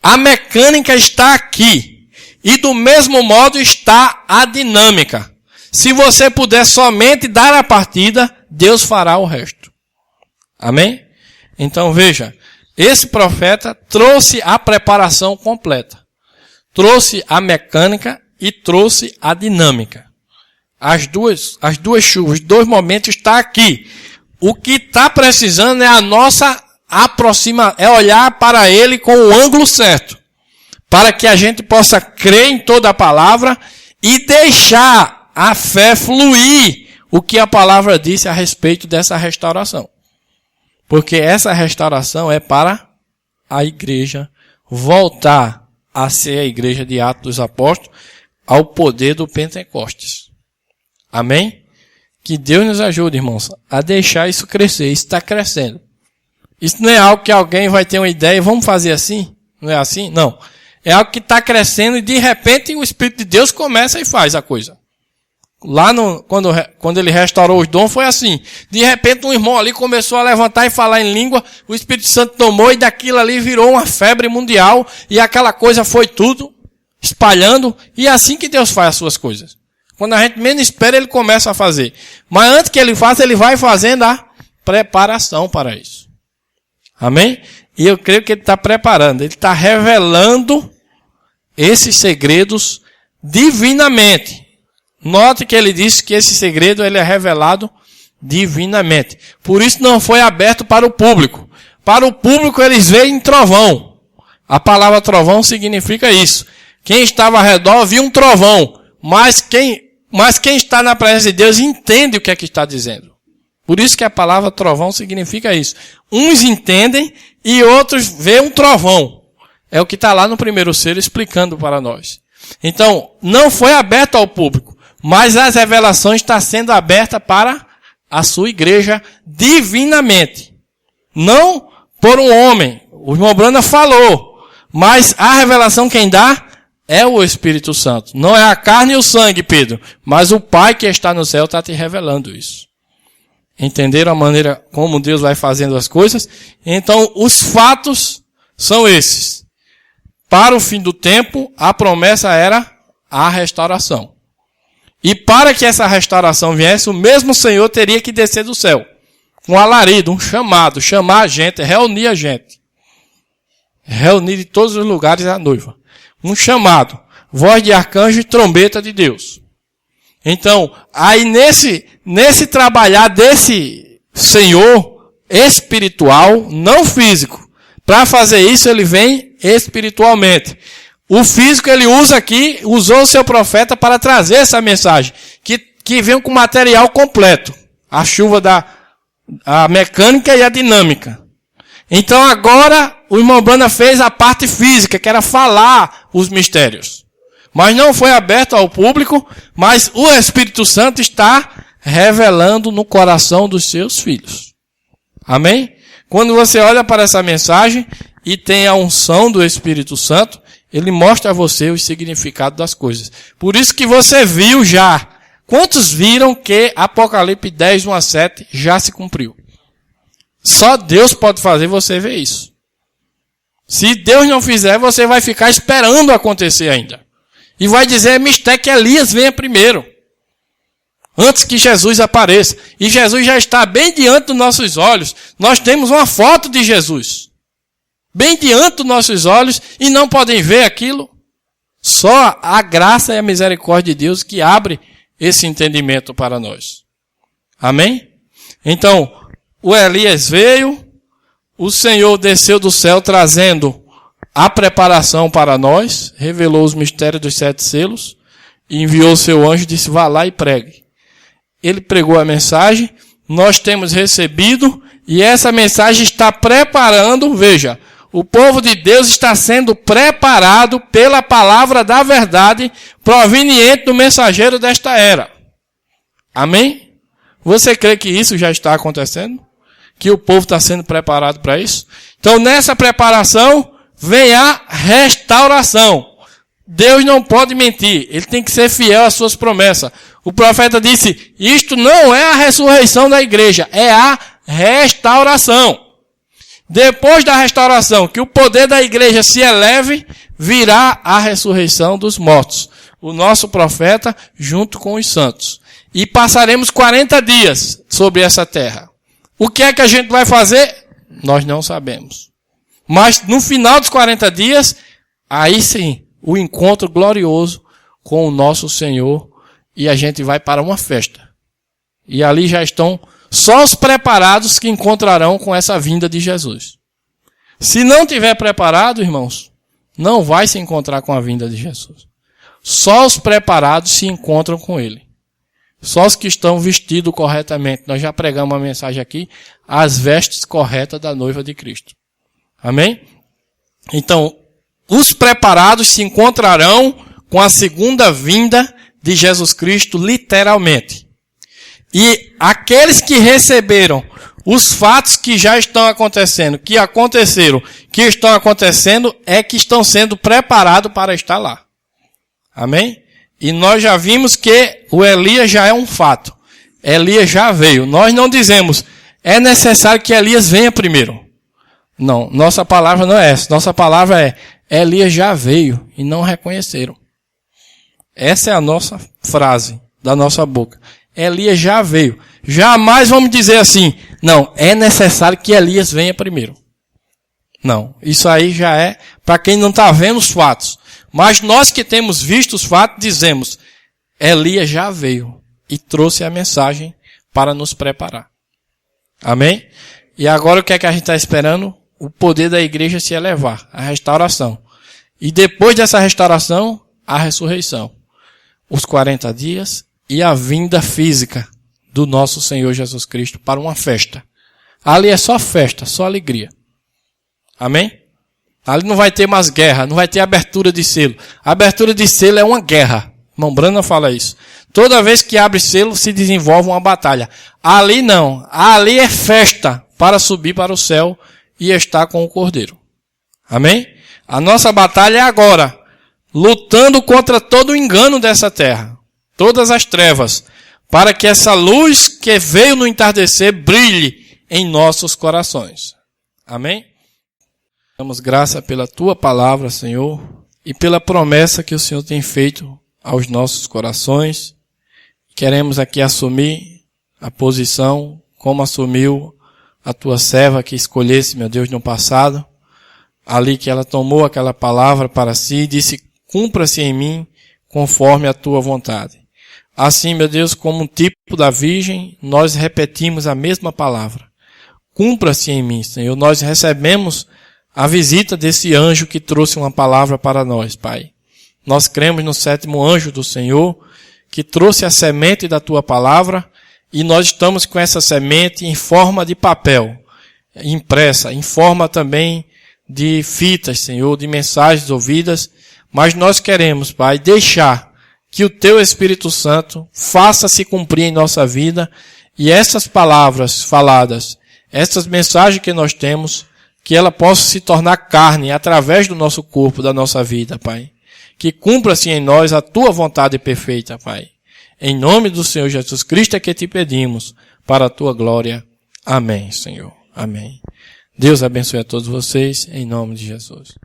A mecânica está aqui. E do mesmo modo está a dinâmica. Se você puder somente dar a partida, Deus fará o resto. Amém? Então veja, esse profeta trouxe a preparação completa. Trouxe a mecânica e trouxe a dinâmica. As duas chuvas, os dois momentos estão aqui. O que está precisando é a nossa aproximação, é olhar para ele com o ângulo certo. Para que a gente possa crer em toda a palavra e deixar a fé fluir o que a palavra disse a respeito dessa restauração. Porque essa restauração é para a igreja voltar a ser a igreja de Atos dos Apóstolos ao poder do Pentecostes. Amém? Que Deus nos ajude, irmãos, a deixar isso crescer. Isso está crescendo. Isso não é algo que alguém vai ter uma ideia e vamos fazer assim? Não é assim? Não. É algo que está crescendo e de repente o Espírito de Deus começa e faz a coisa. Lá quando ele restaurou os dons foi assim. De repente um irmão ali começou a levantar e falar em língua, o Espírito Santo tomou e daquilo ali virou uma febre mundial e aquela coisa foi tudo espalhando. E é assim que Deus faz as suas coisas. Quando a gente menos espera, ele começa a fazer. Mas antes que ele faça, ele vai fazendo a preparação para isso. Amém? E eu creio que ele está preparando, ele está revelando esses segredos divinamente. Note que ele disse que esse segredo ele é revelado divinamente. Por isso não foi aberto para o público. Para o público eles veem trovão. A palavra trovão significa isso. Quem estava ao redor viu um trovão. Mas quem está na presença de Deus entende o que é que está dizendo. Por isso que a palavra trovão significa isso. Uns entendem e outros veem um trovão. É o que está lá no primeiro selo explicando para nós. Então, não foi aberto ao público. Mas as revelações estão sendo abertas para a sua igreja divinamente. Não por um homem. O irmão Branham falou. Mas a revelação quem dá é o Espírito Santo. Não é a carne e o sangue, Pedro. Mas o Pai que está no céu está te revelando isso. Entenderam a maneira como Deus vai fazendo as coisas? Então, os fatos são esses. Para o fim do tempo, a promessa era a restauração. E para que essa restauração viesse, o mesmo Senhor teria que descer do céu. Um alarido, um chamado, chamar a gente, reunir a gente. Reunir de todos os lugares a noiva. Um chamado, voz de arcanjo e trombeta de Deus. Então, aí nesse trabalhar desse Senhor espiritual, não físico, para fazer isso ele vem espiritualmente. O físico ele usa aqui, usou o seu profeta para trazer essa mensagem, que vem com material completo. A chuva a mecânica e a dinâmica. Então agora o irmão Branham fez a parte física, que era falar os mistérios. Mas não foi aberto ao público, mas o Espírito Santo está revelando no coração dos seus filhos. Amém? Quando você olha para essa mensagem e tem a unção do Espírito Santo, ele mostra a você o significado das coisas. Por isso que você viu já. Quantos viram que Apocalipse 10, 1 a 7 já se cumpriu? Só Deus pode fazer você ver isso. Se Deus não fizer, você vai ficar esperando acontecer ainda. E vai dizer, é mistério que Elias venha primeiro. Antes que Jesus apareça. E Jesus já está bem diante dos nossos olhos. Nós temos uma foto de Jesus. Bem diante dos nossos olhos. E não podem ver aquilo. Só a graça e a misericórdia de Deus que abre esse entendimento para nós. Amém? Então, o Elias veio. O Senhor desceu do céu trazendo a preparação para nós. Revelou os mistérios dos 7 selos. e enviou seu anjo e disse, vá lá e pregue. Ele pregou a mensagem, nós temos recebido, e essa mensagem está preparando, veja, o povo de Deus está sendo preparado pela palavra da verdade proveniente do mensageiro desta era. Amém? Você crê que isso já está acontecendo? Que o povo está sendo preparado para isso? Então, nessa preparação, vem a restauração. Deus não pode mentir. Ele tem que ser fiel às suas promessas. O profeta disse, isto não é a ressurreição da igreja, é a restauração. Depois da restauração, que o poder da igreja se eleve, virá a ressurreição dos mortos. O nosso profeta junto com os santos. E passaremos 40 dias sobre essa terra. O que é que a gente vai fazer? Nós não sabemos. Mas no final dos 40 dias, aí sim, o encontro glorioso com o nosso Senhor. E a gente vai para uma festa. E ali já estão só os preparados que encontrarão com essa vinda de Jesus. Se não tiver preparado, irmãos, não vai se encontrar com a vinda de Jesus. Só os preparados se encontram com Ele. Só os que estão vestidos corretamente. Nós já pregamos uma mensagem aqui, as vestes corretas da noiva de Cristo. Amém? Então, os preparados se encontrarão com a segunda vinda de Jesus Cristo, literalmente. E aqueles que receberam os fatos que já estão acontecendo, que aconteceram, que estão acontecendo, é que estão sendo preparados para estar lá. Amém? E nós já vimos que o Elias já é um fato. Elias já veio. Nós não dizemos, é necessário que Elias venha primeiro. Não, nossa palavra não é essa. Nossa palavra é, Elias já veio e não reconheceram. Essa é a nossa frase da nossa boca. Elias já veio. Jamais vamos dizer assim, não, é necessário que Elias venha primeiro. Não, isso aí já é para quem não está vendo os fatos. Mas nós que temos visto os fatos, dizemos, Elias já veio e trouxe a mensagem para nos preparar. Amém? E agora o que é que a gente está esperando? O poder da igreja se elevar, a restauração. E depois dessa restauração, a ressurreição. Os 40 dias e a vinda física do nosso Senhor Jesus Cristo para uma festa. Ali é só festa, só alegria. Amém? Ali não vai ter mais guerra, não vai ter abertura de selo. A abertura de selo é uma guerra. Irmão Brana fala isso. Toda vez que abre selo, se desenvolve uma batalha. Ali não. Ali é festa para subir para o céu e estar com o Cordeiro. Amém? A nossa batalha é agora. Lutando contra todo o engano dessa terra. Todas as trevas. Para que essa luz que veio no entardecer brilhe em nossos corações. Amém? Damos graça pela Tua palavra, Senhor, e pela promessa que o Senhor tem feito aos nossos corações. Queremos aqui assumir a posição como assumiu a Tua serva que escolhesse, meu Deus, no passado. Ali que ela tomou aquela palavra para si e disse, cumpra-se em mim conforme a Tua vontade. Assim, meu Deus, como um tipo da Virgem, nós repetimos a mesma palavra. Cumpra-se em mim, Senhor. Nós recebemos a visita desse anjo que trouxe uma palavra para nós, Pai. Nós cremos no 7º anjo do Senhor, que trouxe a semente da Tua palavra, e nós estamos com essa semente em forma de papel, impressa, em forma também de fitas, Senhor, de mensagens ouvidas, mas nós queremos, Pai, deixar que o Teu Espírito Santo faça se cumprir em nossa vida, e essas palavras faladas, essas mensagens que nós temos, que ela possa se tornar carne através do nosso corpo, da nossa vida, Pai. Que cumpra-se em nós a Tua vontade perfeita, Pai. Em nome do Senhor Jesus Cristo é que te pedimos, para a Tua glória. Amém, Senhor. Amém. Deus abençoe a todos vocês, em nome de Jesus.